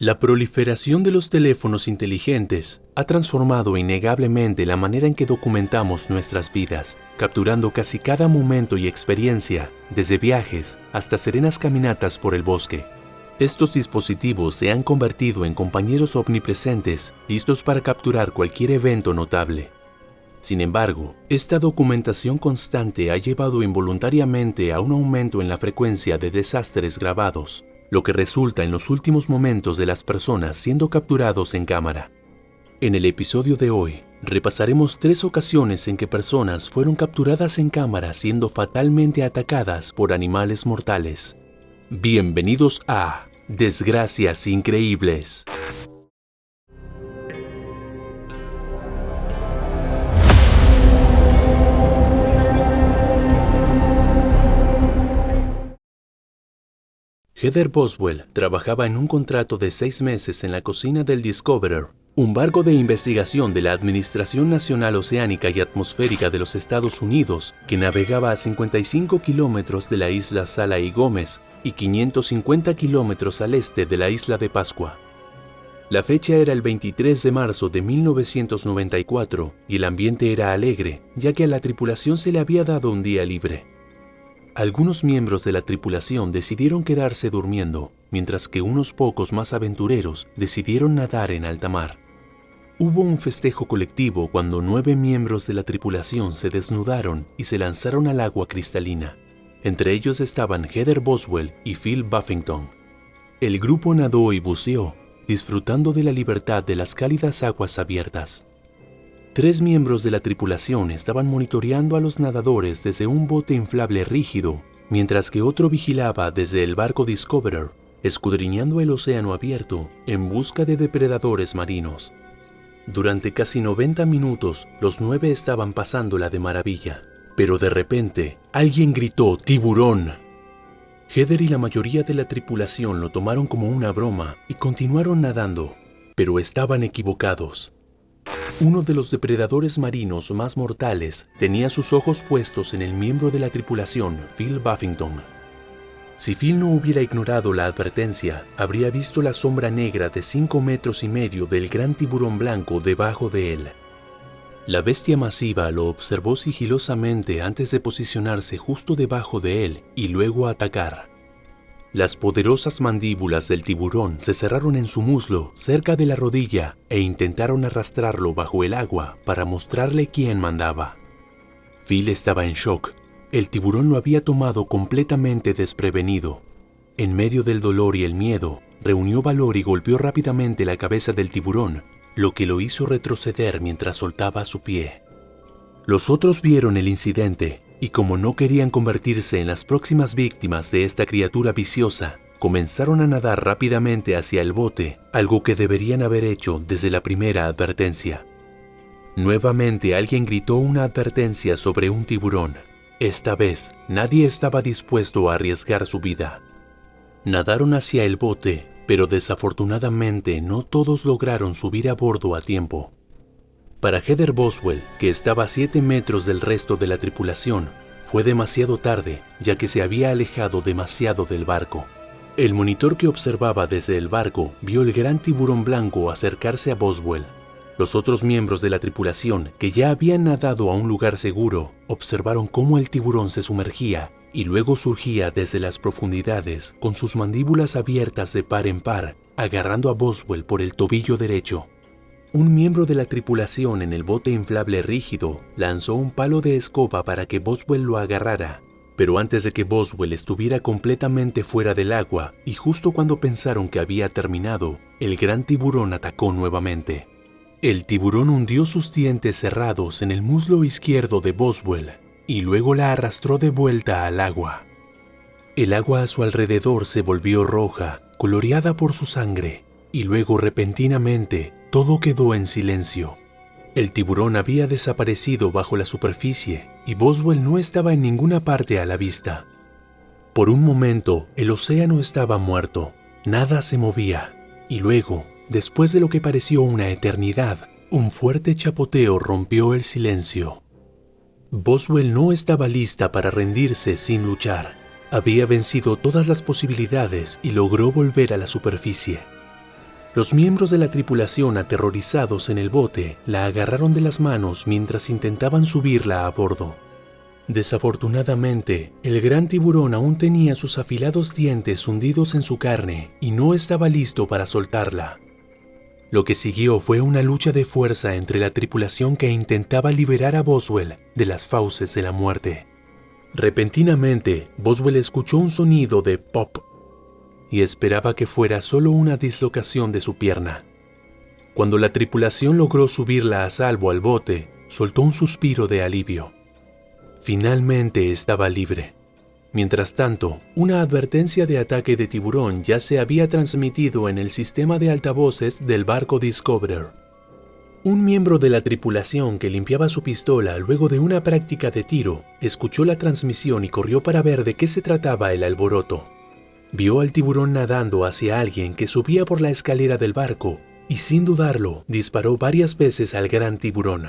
La proliferación de los teléfonos inteligentes ha transformado innegablemente la manera en que documentamos nuestras vidas, capturando casi cada momento y experiencia, desde viajes hasta serenas caminatas por el bosque. Estos dispositivos se han convertido en compañeros omnipresentes, listos para capturar cualquier evento notable. Sin embargo, esta documentación constante ha llevado involuntariamente a un aumento en la frecuencia de desastres grabados, lo que resulta en los últimos momentos de las personas siendo capturados en cámara. En el episodio de hoy, repasaremos 3 ocasiones en que personas fueron capturadas en cámara siendo fatalmente atacadas por animales mortales. Bienvenidos a Desgracias Increíbles. Heather Boswell trabajaba en un contrato de 6 meses en la cocina del Discoverer, un barco de investigación de la Administración Nacional Oceánica y Atmosférica de los Estados Unidos que navegaba a 55 kilómetros de la isla Sala y Gómez y 550 kilómetros al este de la isla de Pascua. La fecha era el 23 de marzo de 1994 y el ambiente era alegre, ya que a la tripulación se le había dado un día libre. Algunos miembros de la tripulación decidieron quedarse durmiendo, mientras que unos pocos más aventureros decidieron nadar en alta mar. Hubo un festejo colectivo cuando 9 miembros de la tripulación se desnudaron y se lanzaron al agua cristalina. Entre ellos estaban Heather Boswell y Phil Buffington. El grupo nadó y buceó, disfrutando de la libertad de las cálidas aguas abiertas. 3 miembros de la tripulación estaban monitoreando a los nadadores desde un bote inflable rígido, mientras que otro vigilaba desde el barco Discoverer, escudriñando el océano abierto en busca de depredadores marinos. Durante casi 90 minutos, los 9 estaban pasándola de maravilla, pero de repente, alguien gritó ¡tiburón! Heather y la mayoría de la tripulación lo tomaron como una broma y continuaron nadando, pero estaban equivocados. Uno de los depredadores marinos más mortales tenía sus ojos puestos en el miembro de la tripulación, Phil Buffington. Si Phil no hubiera ignorado la advertencia, habría visto la sombra negra de 5,5 metros del gran tiburón blanco debajo de él. La bestia masiva lo observó sigilosamente antes de posicionarse justo debajo de él y luego atacar. Las poderosas mandíbulas del tiburón se cerraron en su muslo cerca de la rodilla e intentaron arrastrarlo bajo el agua para mostrarle quién mandaba. Phil estaba en shock. El tiburón lo había tomado completamente desprevenido. En medio del dolor y el miedo, reunió valor y golpeó rápidamente la cabeza del tiburón, lo que lo hizo retroceder mientras soltaba su pie. Los otros vieron el incidente y como no querían convertirse en las próximas víctimas de esta criatura viciosa, comenzaron a nadar rápidamente hacia el bote, algo que deberían haber hecho desde la primera advertencia. Nuevamente alguien gritó una advertencia sobre un tiburón. Esta vez, nadie estaba dispuesto a arriesgar su vida. Nadaron hacia el bote, pero desafortunadamente no todos lograron subir a bordo a tiempo. Para Heather Boswell, que estaba a 7 metros del resto de la tripulación, fue demasiado tarde, ya que se había alejado demasiado del barco. El monitor que observaba desde el barco vio el gran tiburón blanco acercarse a Boswell. Los otros miembros de la tripulación, que ya habían nadado a un lugar seguro, observaron cómo el tiburón se sumergía y luego surgía desde las profundidades con sus mandíbulas abiertas de par en par, agarrando a Boswell por el tobillo derecho. Un miembro de la tripulación en el bote inflable rígido lanzó un palo de escoba para que Boswell lo agarrara, pero antes de que Boswell estuviera completamente fuera del agua y justo cuando pensaron que había terminado, el gran tiburón atacó nuevamente. El tiburón hundió sus dientes cerrados en el muslo izquierdo de Boswell y luego la arrastró de vuelta al agua. El agua a su alrededor se volvió roja, coloreada por su sangre, y luego repentinamente todo quedó en silencio. El tiburón había desaparecido bajo la superficie y Boswell no estaba en ninguna parte a la vista. Por un momento, el océano estaba muerto, nada se movía, y luego, después de lo que pareció una eternidad, un fuerte chapoteo rompió el silencio. Boswell no estaba lista para rendirse sin luchar. Había vencido todas las posibilidades y logró volver a la superficie. Los miembros de la tripulación, aterrorizados en el bote, la agarraron de las manos mientras intentaban subirla a bordo. Desafortunadamente, el gran tiburón aún tenía sus afilados dientes hundidos en su carne y no estaba listo para soltarla. Lo que siguió fue una lucha de fuerza entre la tripulación que intentaba liberar a Boswell de las fauces de la muerte. Repentinamente, Boswell escuchó un sonido de pop y esperaba que fuera solo una dislocación de su pierna. Cuando la tripulación logró subirla a salvo al bote, soltó un suspiro de alivio. Finalmente estaba libre. Mientras tanto, una advertencia de ataque de tiburón ya se había transmitido en el sistema de altavoces del barco Discoverer. Un miembro de la tripulación que limpiaba su pistola luego de una práctica de tiro, escuchó la transmisión y corrió para ver de qué se trataba el alboroto. Vio al tiburón nadando hacia alguien que subía por la escalera del barco y sin dudarlo disparó varias veces al gran tiburón.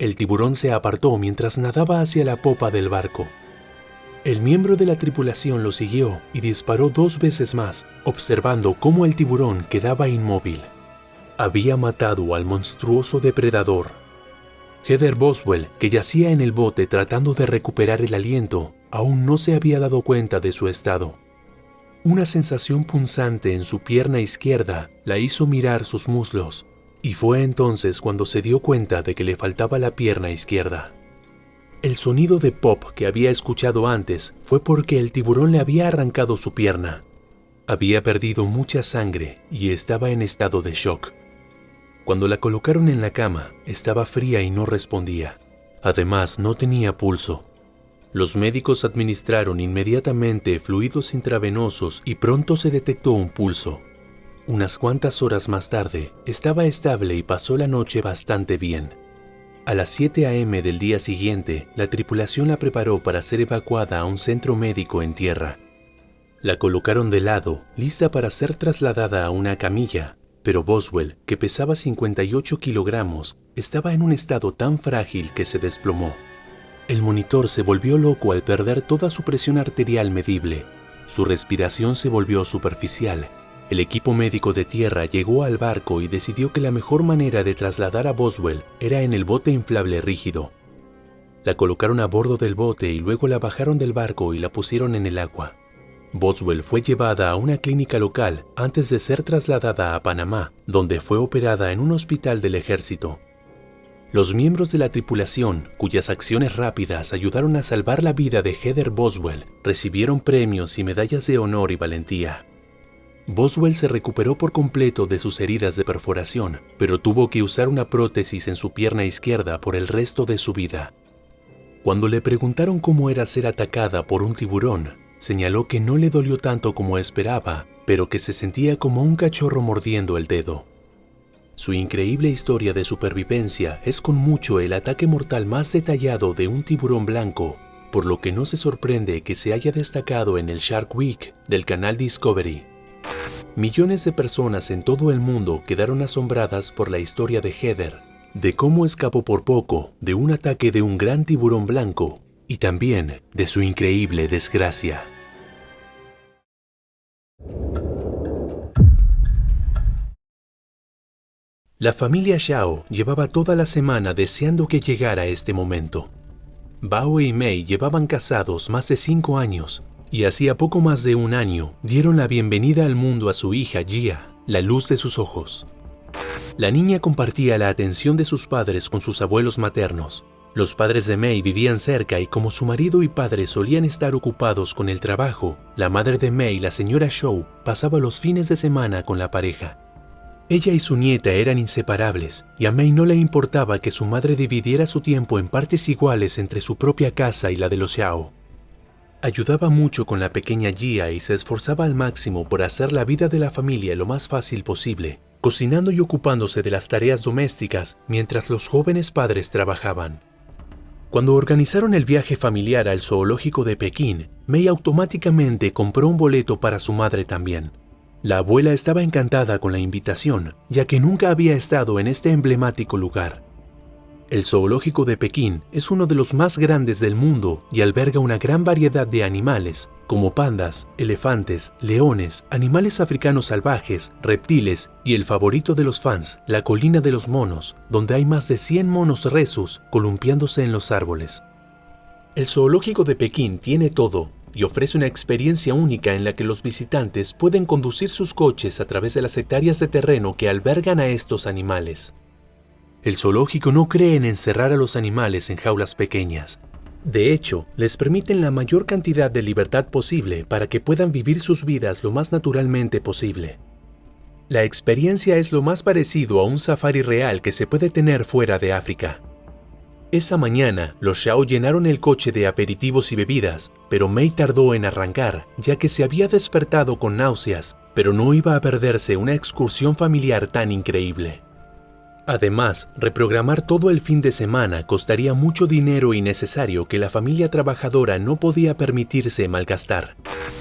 El tiburón se apartó mientras nadaba hacia la popa del barco. El miembro de la tripulación lo siguió y disparó 2 veces más, observando cómo el tiburón quedaba inmóvil. Había matado al monstruoso depredador. Heather Boswell, que yacía en el bote tratando de recuperar el aliento, aún no se había dado cuenta de su estado. Una sensación punzante en su pierna izquierda la hizo mirar sus muslos, y fue entonces cuando se dio cuenta de que le faltaba la pierna izquierda. El sonido de pop que había escuchado antes fue porque el tiburón le había arrancado su pierna. Había perdido mucha sangre y estaba en estado de shock. Cuando la colocaron en la cama, estaba fría y no respondía. Además, no tenía pulso. Los médicos administraron inmediatamente fluidos intravenosos y pronto se detectó un pulso. Unas cuantas horas más tarde, estaba estable y pasó la noche bastante bien. A las 7 a.m. del día siguiente, la tripulación la preparó para ser evacuada a un centro médico en tierra. La colocaron de lado, lista para ser trasladada a una camilla, pero Boswell, que pesaba 58 kilogramos, estaba en un estado tan frágil que se desplomó. El monitor se volvió loco al perder toda su presión arterial medible. Su respiración se volvió superficial. El equipo médico de tierra llegó al barco y decidió que la mejor manera de trasladar a Boswell era en el bote inflable rígido. La colocaron a bordo del bote y luego la bajaron del barco y la pusieron en el agua. Boswell fue llevada a una clínica local antes de ser trasladada a Panamá, donde fue operada en un hospital del ejército. Los miembros de la tripulación, cuyas acciones rápidas ayudaron a salvar la vida de Heather Boswell, recibieron premios y medallas de honor y valentía. Boswell se recuperó por completo de sus heridas de perforación, pero tuvo que usar una prótesis en su pierna izquierda por el resto de su vida. Cuando le preguntaron cómo era ser atacada por un tiburón, señaló que no le dolió tanto como esperaba, pero que se sentía como un cachorro mordiendo el dedo. Su increíble historia de supervivencia es con mucho el ataque mortal más detallado de un tiburón blanco, por lo que no se sorprende que se haya destacado en el Shark Week del canal Discovery. Millones de personas en todo el mundo quedaron asombradas por la historia de Heather, de cómo escapó por poco de un ataque de un gran tiburón blanco y también de su increíble desgracia. La familia Shao llevaba toda la semana deseando que llegara este momento. Bao y Mei llevaban casados más de 5 años y hacía poco más de un año dieron la bienvenida al mundo a su hija Jia, la luz de sus ojos. La niña compartía la atención de sus padres con sus abuelos maternos. Los padres de Mei vivían cerca y como su marido y padre solían estar ocupados con el trabajo, la madre de Mei, la señora Shou, pasaba los fines de semana con la pareja. Ella y su nieta eran inseparables, y a Mei no le importaba que su madre dividiera su tiempo en partes iguales entre su propia casa y la de los Xiao. Ayudaba mucho con la pequeña Jia y se esforzaba al máximo por hacer la vida de la familia lo más fácil posible, cocinando y ocupándose de las tareas domésticas mientras los jóvenes padres trabajaban. Cuando organizaron el viaje familiar al zoológico de Pekín, Mei automáticamente compró un boleto para su madre también. La abuela estaba encantada con la invitación, ya que nunca había estado en este emblemático lugar. El zoológico de Pekín es uno de los más grandes del mundo y alberga una gran variedad de animales, como pandas, elefantes, leones, animales africanos salvajes, reptiles y el favorito de los fans, la colina de los monos, donde hay más de 100 monos rhesus columpiándose en los árboles. El zoológico de Pekín tiene todo y ofrece una experiencia única en la que los visitantes pueden conducir sus coches a través de las hectáreas de terreno que albergan a estos animales. El zoológico no cree en encerrar a los animales en jaulas pequeñas. De hecho, les permiten la mayor cantidad de libertad posible para que puedan vivir sus vidas lo más naturalmente posible. La experiencia es lo más parecido a un safari real que se puede tener fuera de África. Esa mañana, los Xiao llenaron el coche de aperitivos y bebidas, pero Mei tardó en arrancar, ya que se había despertado con náuseas, pero no iba a perderse una excursión familiar tan increíble. Además, reprogramar todo el fin de semana costaría mucho dinero innecesario que la familia trabajadora no podía permitirse malgastar.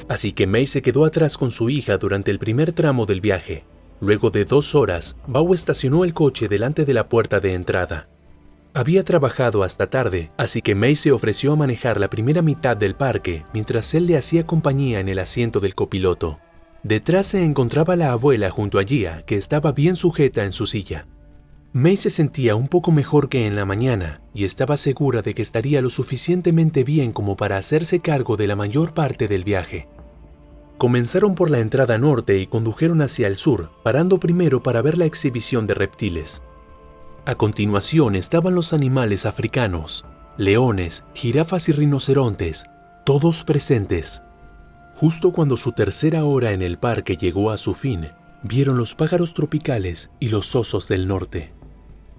Así que Mei se quedó atrás con su hija durante el primer tramo del viaje. Luego de 2 horas, Bao estacionó el coche delante de la puerta de entrada. Había trabajado hasta tarde, así que Mei se ofreció a manejar la primera mitad del parque mientras él le hacía compañía en el asiento del copiloto. Detrás se encontraba la abuela junto a Jia, que estaba bien sujeta en su silla. Mei se sentía un poco mejor que en la mañana y estaba segura de que estaría lo suficientemente bien como para hacerse cargo de la mayor parte del viaje. Comenzaron por la entrada norte y condujeron hacia el sur, parando primero para ver la exhibición de reptiles. A continuación estaban los animales africanos, leones, jirafas y rinocerontes, todos presentes. Justo cuando su tercera hora en el parque llegó a su fin, vieron los pájaros tropicales y los osos del norte.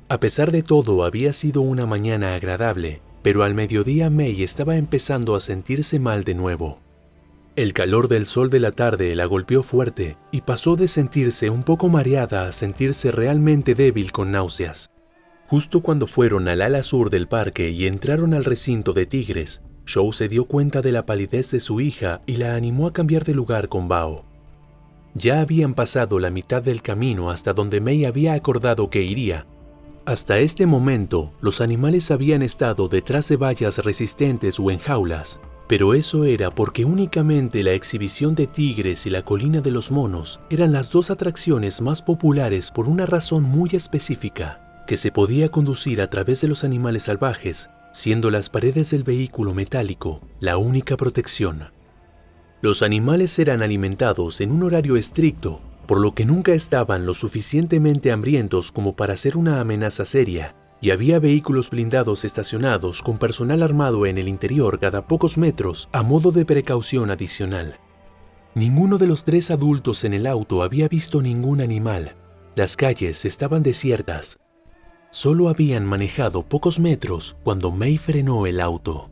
A pesar de todo, había sido una mañana agradable, pero al mediodía Mei estaba empezando a sentirse mal de nuevo. El calor del sol de la tarde la golpeó fuerte y pasó de sentirse un poco mareada a sentirse realmente débil con náuseas. Justo cuando fueron al ala sur del parque y entraron al recinto de tigres, Zhou se dio cuenta de la palidez de su hija y la animó a cambiar de lugar con Bao. Ya habían pasado la mitad del camino hasta donde Mei había acordado que iría. Hasta este momento, los animales habían estado detrás de vallas resistentes o en jaulas, pero eso era porque únicamente la exhibición de tigres y la colina de los monos eran las 2 atracciones más populares por una razón muy específica, que se podía conducir a través de los animales salvajes, siendo las paredes del vehículo metálico la única protección. Los animales eran alimentados en un horario estricto, por lo que nunca estaban lo suficientemente hambrientos como para ser una amenaza seria, y había vehículos blindados estacionados con personal armado en el interior cada pocos metros a modo de precaución adicional. Ninguno de los 3 adultos en el auto había visto ningún animal. Las calles estaban desiertas. Solo habían manejado pocos metros cuando Mei frenó el auto.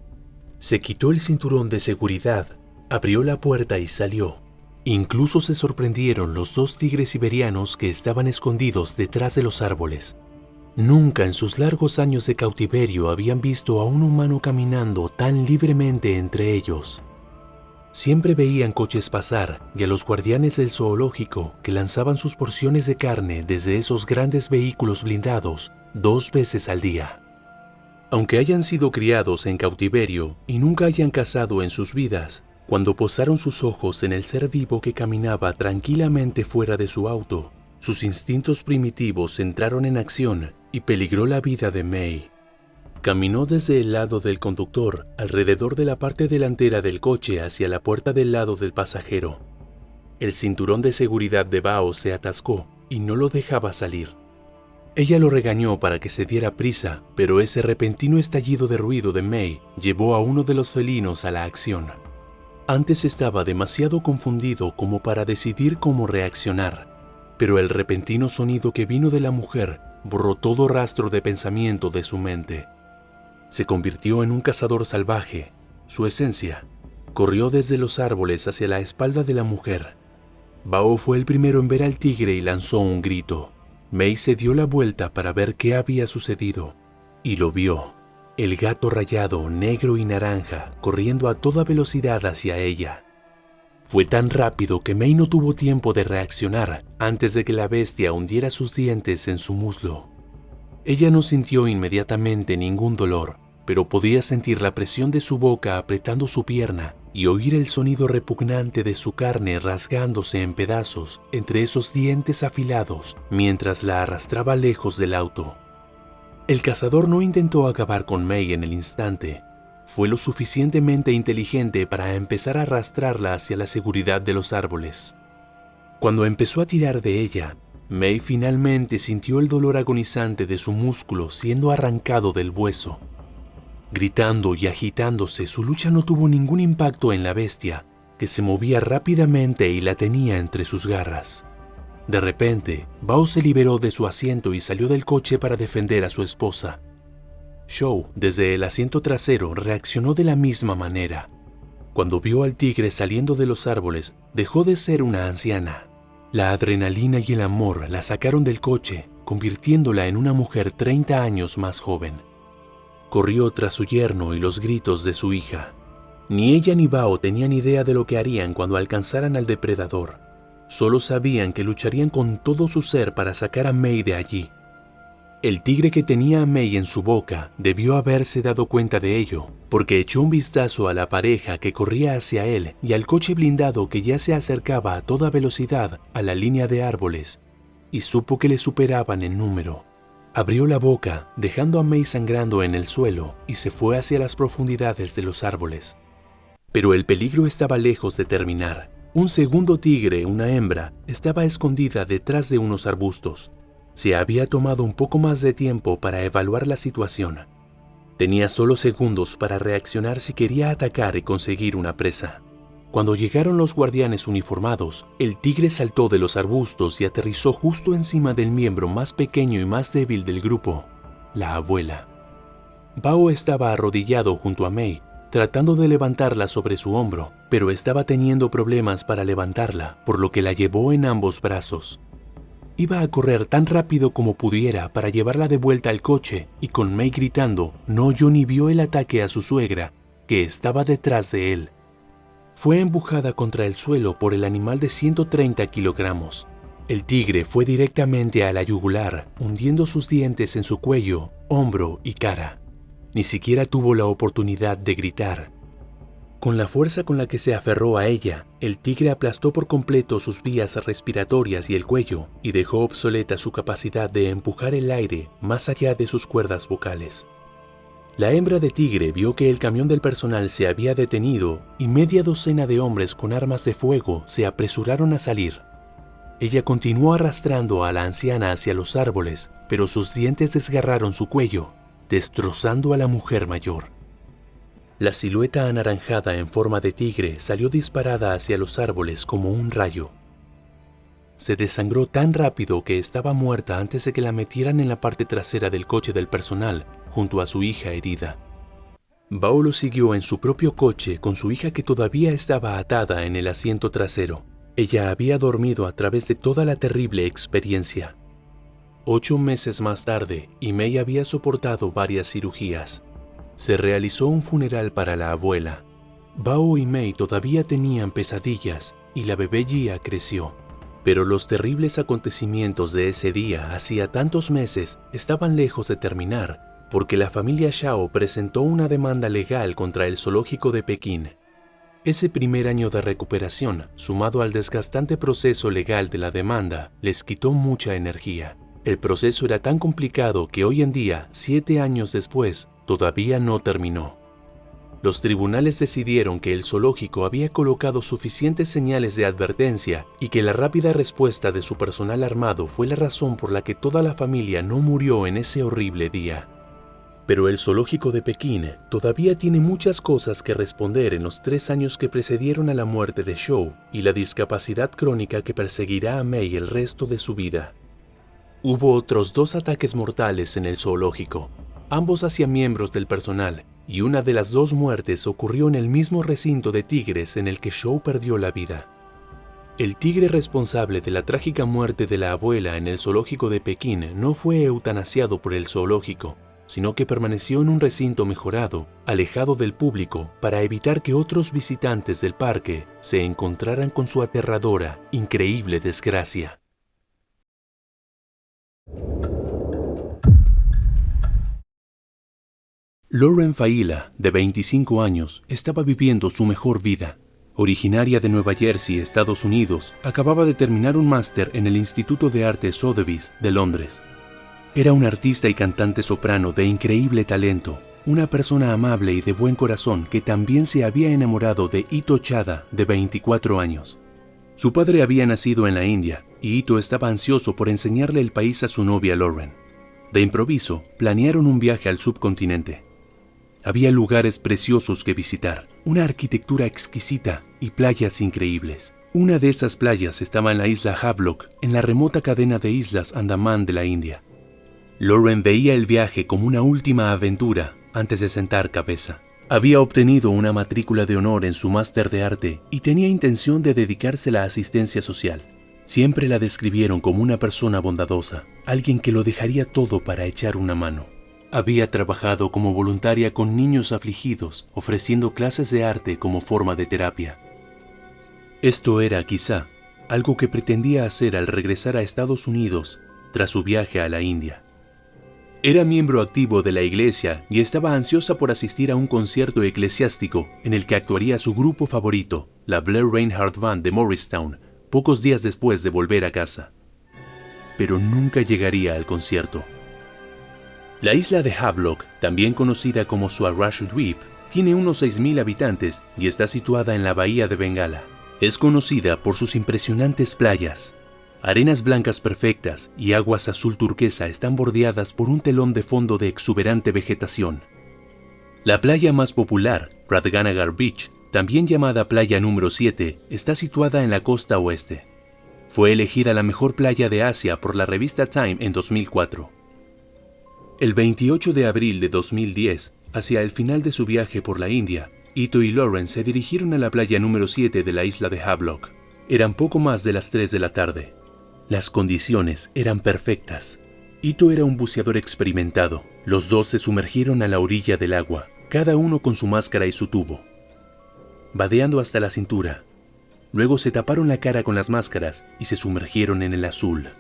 Se quitó el cinturón de seguridad, abrió la puerta y salió. Incluso se sorprendieron los 2 tigres siberianos que estaban escondidos detrás de los árboles. Nunca en sus largos años de cautiverio habían visto a un humano caminando tan libremente entre ellos. Siempre veían coches pasar y a los guardianes del zoológico que lanzaban sus porciones de carne desde esos grandes vehículos blindados 2 veces al día. Aunque hayan sido criados en cautiverio y nunca hayan cazado en sus vidas, cuando posaron sus ojos en el ser vivo que caminaba tranquilamente fuera de su auto, sus instintos primitivos entraron en acción y peligró la vida de Mei. Caminó desde el lado del conductor alrededor de la parte delantera del coche hacia la puerta del lado del pasajero. El cinturón de seguridad de Bao se atascó y no lo dejaba salir. Ella lo regañó para que se diera prisa, pero ese repentino estallido de ruido de Mei llevó a uno de los felinos a la acción. Antes estaba demasiado confundido como para decidir cómo reaccionar, pero el repentino sonido que vino de la mujer borró todo rastro de pensamiento de su mente. Se convirtió en un cazador salvaje. Su esencia corrió desde los árboles hacia la espalda de la mujer. Bao fue el primero en ver al tigre y lanzó un grito. Mei se dio la vuelta para ver qué había sucedido y lo vio. El gato rayado, negro y naranja, corriendo a toda velocidad hacia ella. Fue tan rápido que Mei no tuvo tiempo de reaccionar antes de que la bestia hundiera sus dientes en su muslo. Ella no sintió inmediatamente ningún dolor, pero podía sentir la presión de su boca apretando su pierna y oír el sonido repugnante de su carne rasgándose en pedazos entre esos dientes afilados mientras la arrastraba lejos del auto. El cazador no intentó acabar con May en el instante. Fue lo suficientemente inteligente para empezar a arrastrarla hacia la seguridad de los árboles. Cuando empezó a tirar de ella, May finalmente sintió el dolor agonizante de su músculo siendo arrancado del hueso. Gritando y agitándose, su lucha no tuvo ningún impacto en la bestia, que se movía rápidamente y la tenía entre sus garras. De repente, Bao se liberó de su asiento y salió del coche para defender a su esposa. Shou, desde el asiento trasero, reaccionó de la misma manera. Cuando vio al tigre saliendo de los árboles, dejó de ser una anciana. La adrenalina y el amor la sacaron del coche, convirtiéndola en una mujer 30 años más joven. Corrió tras su yerno y los gritos de su hija. Ni ella ni Bao tenían idea de lo que harían cuando alcanzaran al depredador. Solo sabían que lucharían con todo su ser para sacar a May de allí. El tigre que tenía a May en su boca debió haberse dado cuenta de ello, porque echó un vistazo a la pareja que corría hacia él y al coche blindado que ya se acercaba a toda velocidad a la línea de árboles, y supo que le superaban en número. Abrió la boca, dejando a May sangrando en el suelo, y se fue hacia las profundidades de los árboles. Pero el peligro estaba lejos de terminar. Un segundo tigre, una hembra, estaba escondida detrás de unos arbustos. Se había tomado un poco más de tiempo para evaluar la situación. Tenía solo segundos para reaccionar si quería atacar y conseguir una presa. Cuando llegaron los guardianes uniformados, el tigre saltó de los arbustos y aterrizó justo encima del miembro más pequeño y más débil del grupo, la abuela. Bao estaba arrodillado junto a May, tratando de levantarla sobre su hombro, pero estaba teniendo problemas para levantarla, por lo que la llevó en ambos brazos. Iba a correr tan rápido como pudiera para llevarla de vuelta al coche y con May gritando, no oyó ni vio el ataque a su suegra, que estaba detrás de él. Fue empujada contra el suelo por el animal de 130 kilogramos. El tigre fue directamente a la yugular, hundiendo sus dientes en su cuello, hombro y cara. Ni siquiera tuvo la oportunidad de gritar. Con la fuerza con la que se aferró a ella, el tigre aplastó por completo sus vías respiratorias y el cuello y dejó obsoleta su capacidad de empujar el aire más allá de sus cuerdas vocales. La hembra de tigre vio que el camión del personal se había detenido y media docena de hombres con armas de fuego se apresuraron a salir. Ella continuó arrastrando a la anciana hacia los árboles, pero sus dientes desgarraron su cuello, destrozando a la mujer mayor. La silueta anaranjada en forma de tigre salió disparada hacia los árboles como un rayo. Se desangró tan rápido que estaba muerta antes de que la metieran en la parte trasera del coche del personal, junto a su hija herida. Bao lo siguió en su propio coche con su hija que todavía estaba atada en el asiento trasero. Ella había dormido a través de toda la terrible experiencia. 8 meses más tarde, May había soportado varias cirugías. Se realizó un funeral para la abuela. Bao y May todavía tenían pesadillas y la bebé Jia creció. Pero los terribles acontecimientos de ese día, hacía tantos meses, estaban lejos de terminar, porque la familia Shao presentó una demanda legal contra el zoológico de Pekín. Ese primer año de recuperación, sumado al desgastante proceso legal de la demanda, les quitó mucha energía. El proceso era tan complicado que hoy en día, 7 años después, todavía no terminó. Los tribunales decidieron que el zoológico había colocado suficientes señales de advertencia y que la rápida respuesta de su personal armado fue la razón por la que toda la familia no murió en ese horrible día. Pero el zoológico de Pekín todavía tiene muchas cosas que responder en los 3 años que precedieron a la muerte de Shou y la discapacidad crónica que perseguirá a May el resto de su vida. Hubo otros 2 ataques mortales en el zoológico, ambos hacia miembros del personal, y una de las 2 muertes ocurrió en el mismo recinto de tigres en el que Shou perdió la vida. El tigre responsable de la trágica muerte de la abuela en el zoológico de Pekín no fue eutanasiado por el zoológico, sino que permaneció en un recinto mejorado, alejado del público, para evitar que otros visitantes del parque se encontraran con su aterradora, increíble desgracia. Lauren Failla, de 25 años, estaba viviendo su mejor vida. Originaria de Nueva Jersey, Estados Unidos, acababa de terminar un máster en el Instituto de Arte Sotheby's de Londres. Era una artista y cantante soprano de increíble talento, una persona amable y de buen corazón que también se había enamorado de Ito Chadha, de 24 años. Su padre había nacido en la India y Ito estaba ansioso por enseñarle el país a su novia Lauren. De improviso, planearon un viaje al subcontinente. Había lugares preciosos que visitar, una arquitectura exquisita y playas increíbles. Una de esas playas estaba en la isla Havelock, en la remota cadena de islas Andamán de la India. Lauren veía el viaje como una última aventura antes de sentar cabeza. Había obtenido una matrícula de honor en su máster de arte y tenía intención de dedicarse a la asistencia social. Siempre la describieron como una persona bondadosa, alguien que lo dejaría todo para echar una mano. Había trabajado como voluntaria con niños afligidos, ofreciendo clases de arte como forma de terapia. Esto era, quizá, algo que pretendía hacer al regresar a Estados Unidos tras su viaje a la India. Era miembro activo de la iglesia y estaba ansiosa por asistir a un concierto eclesiástico en el que actuaría su grupo favorito, la Blair Reinhardt Band de Morristown, pocos días después de volver a casa. Pero nunca llegaría al concierto. La isla de Havelock, también conocida como Swaraj Dweep, tiene unos 6.000 habitantes y está situada en la bahía de Bengala. Es conocida por sus impresionantes playas. Arenas blancas perfectas y aguas azul turquesa están bordeadas por un telón de fondo de exuberante vegetación. La playa más popular, Radhanagar Beach, también llamada Playa número 7, está situada en la costa oeste. Fue elegida la mejor playa de Asia por la revista Time en 2004. El 28 de abril de 2010, hacia el final de su viaje por la India, Ito y Lauren se dirigieron a la playa número 7 de la isla de Havelock. Eran poco más de las 3 de la tarde. Las condiciones eran perfectas. Ito era un buceador experimentado. Los dos se sumergieron a la orilla del agua, cada uno con su máscara y su tubo, vadeando hasta la cintura. Luego se taparon la cara con las máscaras y se sumergieron en el azul.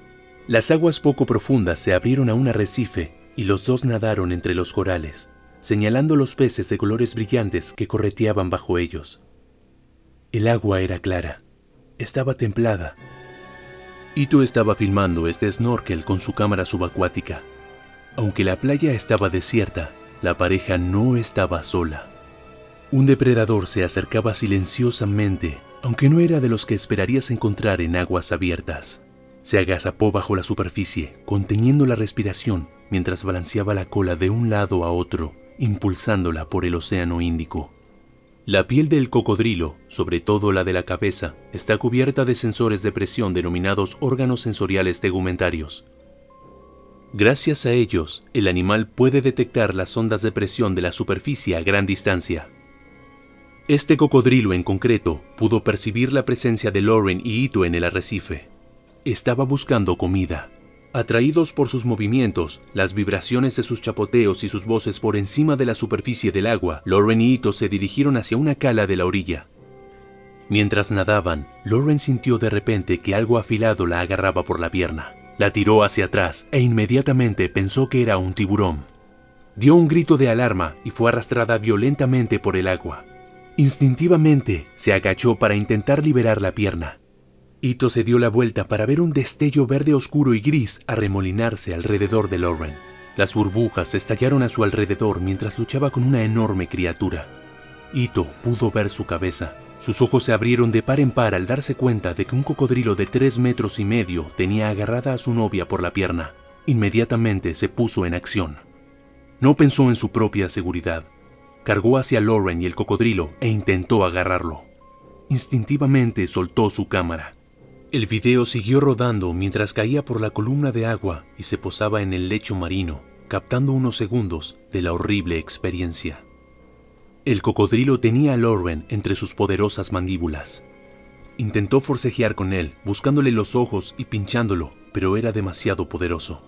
Las aguas poco profundas se abrieron a un arrecife y los dos nadaron entre los corales, señalando los peces de colores brillantes que correteaban bajo ellos. El agua era clara, estaba templada. Ito estaba filmando este snorkel con su cámara subacuática. Aunque la playa estaba desierta, la pareja no estaba sola. Un depredador se acercaba silenciosamente, aunque no era de los que esperarías encontrar en aguas abiertas. Se agazapó bajo la superficie, conteniendo la respiración mientras balanceaba la cola de un lado a otro, impulsándola por el océano Índico. La piel del cocodrilo, sobre todo la de la cabeza, está cubierta de sensores de presión denominados órganos sensoriales tegumentarios. Gracias a ellos, el animal puede detectar las ondas de presión de la superficie a gran distancia. Este cocodrilo en concreto pudo percibir la presencia de Lauren y Ito en el arrecife. Estaba buscando comida. Atraídos por sus movimientos, las vibraciones de sus chapoteos y sus voces por encima de la superficie del agua, Lauren y Ito se dirigieron hacia una cala de la orilla. Mientras nadaban, Lauren sintió de repente que algo afilado la agarraba por la pierna. La tiró hacia atrás e inmediatamente pensó que era un tiburón. Dio un grito de alarma y fue arrastrada violentamente por el agua. Instintivamente se agachó para intentar liberar la pierna. Ito se dio la vuelta para ver un destello verde oscuro y gris arremolinarse alrededor de Lauren. Las burbujas estallaron a su alrededor mientras luchaba con una enorme criatura. Ito pudo ver su cabeza. Sus ojos se abrieron de par en par al darse cuenta de que un cocodrilo de 3,5 metros tenía agarrada a su novia por la pierna. Inmediatamente se puso en acción. No pensó en su propia seguridad. Cargó hacia Lauren y el cocodrilo e intentó agarrarlo. Instintivamente soltó su cámara. El video siguió rodando mientras caía por la columna de agua y se posaba en el lecho marino, captando unos segundos de la horrible experiencia. El cocodrilo tenía a Lauren entre sus poderosas mandíbulas. Intentó forcejear con él, buscándole los ojos y pinchándolo, pero era demasiado poderoso.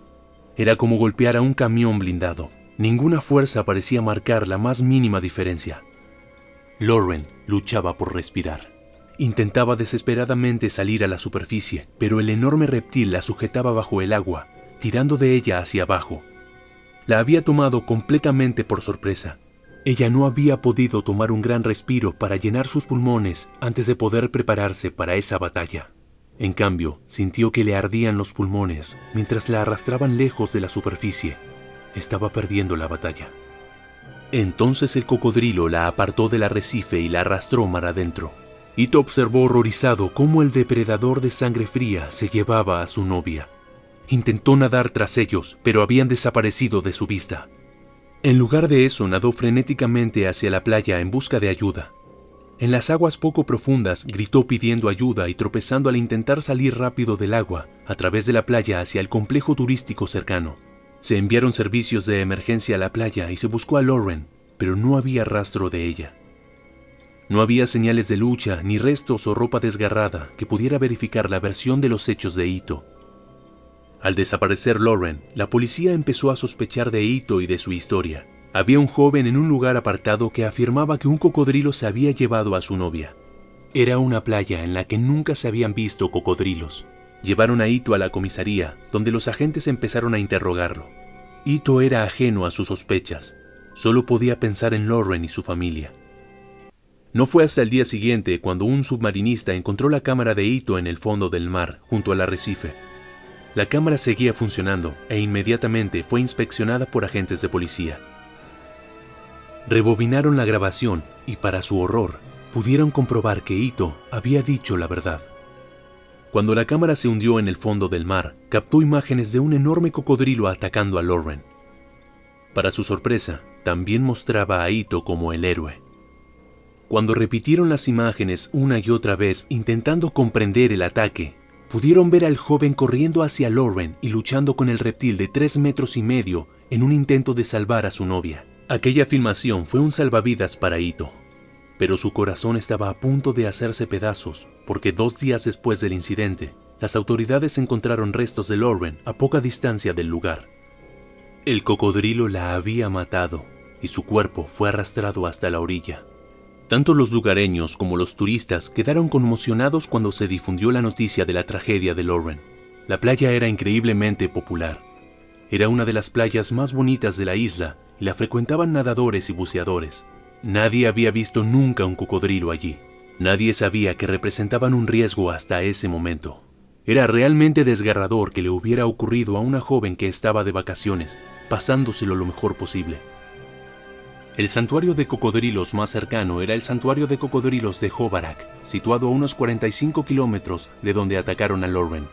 Era como golpear a un camión blindado. Ninguna fuerza parecía marcar la más mínima diferencia. Lauren luchaba por respirar. Intentaba desesperadamente salir a la superficie, pero el enorme reptil la sujetaba bajo el agua, tirando de ella hacia abajo. La había tomado completamente por sorpresa. Ella no había podido tomar un gran respiro para llenar sus pulmones antes de poder prepararse para esa batalla. En cambio, sintió que le ardían los pulmones mientras la arrastraban lejos de la superficie. Estaba perdiendo la batalla. Entonces el cocodrilo la apartó del arrecife y la arrastró mar adentro. Ito observó horrorizado cómo el depredador de sangre fría se llevaba a su novia. Intentó nadar tras ellos, pero habían desaparecido de su vista. En lugar de eso, nadó frenéticamente hacia la playa en busca de ayuda. En las aguas poco profundas, gritó pidiendo ayuda y tropezando al intentar salir rápido del agua, a través de la playa hacia el complejo turístico cercano. Se enviaron servicios de emergencia a la playa y se buscó a Lauren, pero no había rastro de ella. No había señales de lucha, ni restos o ropa desgarrada que pudiera verificar la versión de los hechos de Ito. Al desaparecer Lauren, la policía empezó a sospechar de Ito y de su historia. Había un joven en un lugar apartado que afirmaba que un cocodrilo se había llevado a su novia. Era una playa en la que nunca se habían visto cocodrilos. Llevaron a Ito a la comisaría, donde los agentes empezaron a interrogarlo. Ito era ajeno a sus sospechas. Solo podía pensar en Lauren y su familia. No fue hasta el día siguiente cuando un submarinista encontró la cámara de Ito en el fondo del mar, junto al arrecife. La cámara seguía funcionando e inmediatamente fue inspeccionada por agentes de policía. Rebobinaron la grabación y, para su horror, pudieron comprobar que Ito había dicho la verdad. Cuando la cámara se hundió en el fondo del mar, captó imágenes de un enorme cocodrilo atacando a Lauren. Para su sorpresa, también mostraba a Ito como el héroe. Cuando repitieron las imágenes una y otra vez intentando comprender el ataque, pudieron ver al joven corriendo hacia Lauren y luchando con el reptil de 3,5 metros en un intento de salvar a su novia. Aquella filmación fue un salvavidas para Ito, pero su corazón estaba a punto de hacerse pedazos porque 2 días después del incidente, las autoridades encontraron restos de Lauren a poca distancia del lugar. El cocodrilo la había matado y su cuerpo fue arrastrado hasta la orilla. Tanto los lugareños como los turistas quedaron conmocionados cuando se difundió la noticia de la tragedia de Lauren. La playa era increíblemente popular. Era una de las playas más bonitas de la isla y la frecuentaban nadadores y buceadores. Nadie había visto nunca un cocodrilo allí. Nadie sabía que representaban un riesgo hasta ese momento. Era realmente desgarrador que le hubiera ocurrido a una joven que estaba de vacaciones, pasándoselo lo mejor posible. El santuario de cocodrilos más cercano era el santuario de cocodrilos de Hobarak, situado a unos 45 kilómetros de donde atacaron a Lauren.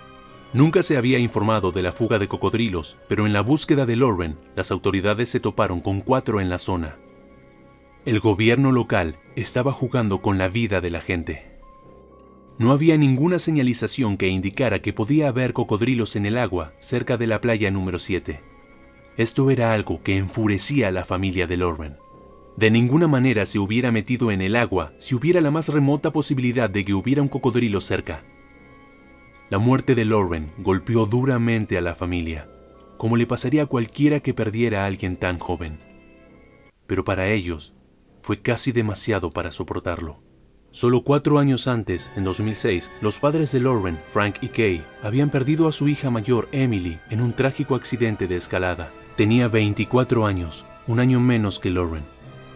Nunca se había informado de la fuga de cocodrilos, pero en la búsqueda de Lauren, las autoridades se toparon con 4 en la zona. El gobierno local estaba jugando con la vida de la gente. No había ninguna señalización que indicara que podía haber cocodrilos en el agua cerca de la playa número 7. Esto era algo que enfurecía a la familia de Lauren. De ninguna manera se hubiera metido en el agua si hubiera la más remota posibilidad de que hubiera un cocodrilo cerca. La muerte de Lauren golpeó duramente a la familia, como le pasaría a cualquiera que perdiera a alguien tan joven. Pero para ellos, fue casi demasiado para soportarlo. Solo 4 años antes, en 2006, los padres de Lauren, Frank y Kay, habían perdido a su hija mayor, Emily, en un trágico accidente de escalada. Tenía 24 años, un año menos que Lauren.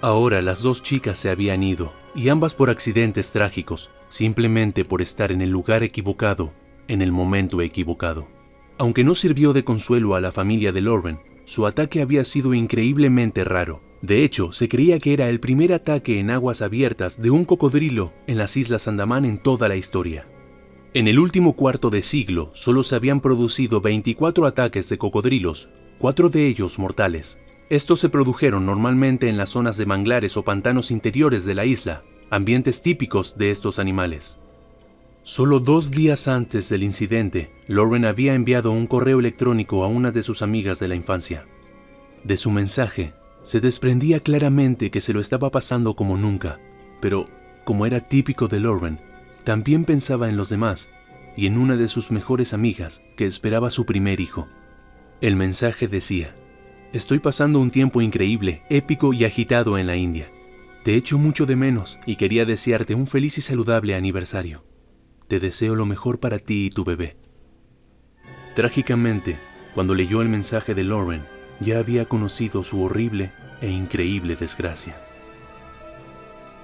Ahora las 2 chicas se habían ido, y ambas por accidentes trágicos, simplemente por estar en el lugar equivocado, en el momento equivocado. Aunque no sirvió de consuelo a la familia de Lauren, su ataque había sido increíblemente raro. De hecho, se creía que era el primer ataque en aguas abiertas de un cocodrilo en las Islas Andamán en toda la historia. En el último cuarto de siglo, solo se habían producido 24 ataques de cocodrilos, 4 de ellos mortales. Estos se produjeron normalmente en las zonas de manglares o pantanos interiores de la isla, ambientes típicos de estos animales. Solo 2 días antes del incidente, Lauren había enviado un correo electrónico a una de sus amigas de la infancia. De su mensaje, se desprendía claramente que se lo estaba pasando como nunca, pero, como era típico de Lauren, también pensaba en los demás y en una de sus mejores amigas que esperaba su primer hijo. El mensaje decía: «Estoy pasando un tiempo increíble, épico y agitado en la India. Te echo mucho de menos y quería desearte un feliz y saludable aniversario. Te deseo lo mejor para ti y tu bebé». Trágicamente, cuando leyó el mensaje de Lauren, ya había conocido su horrible e increíble desgracia.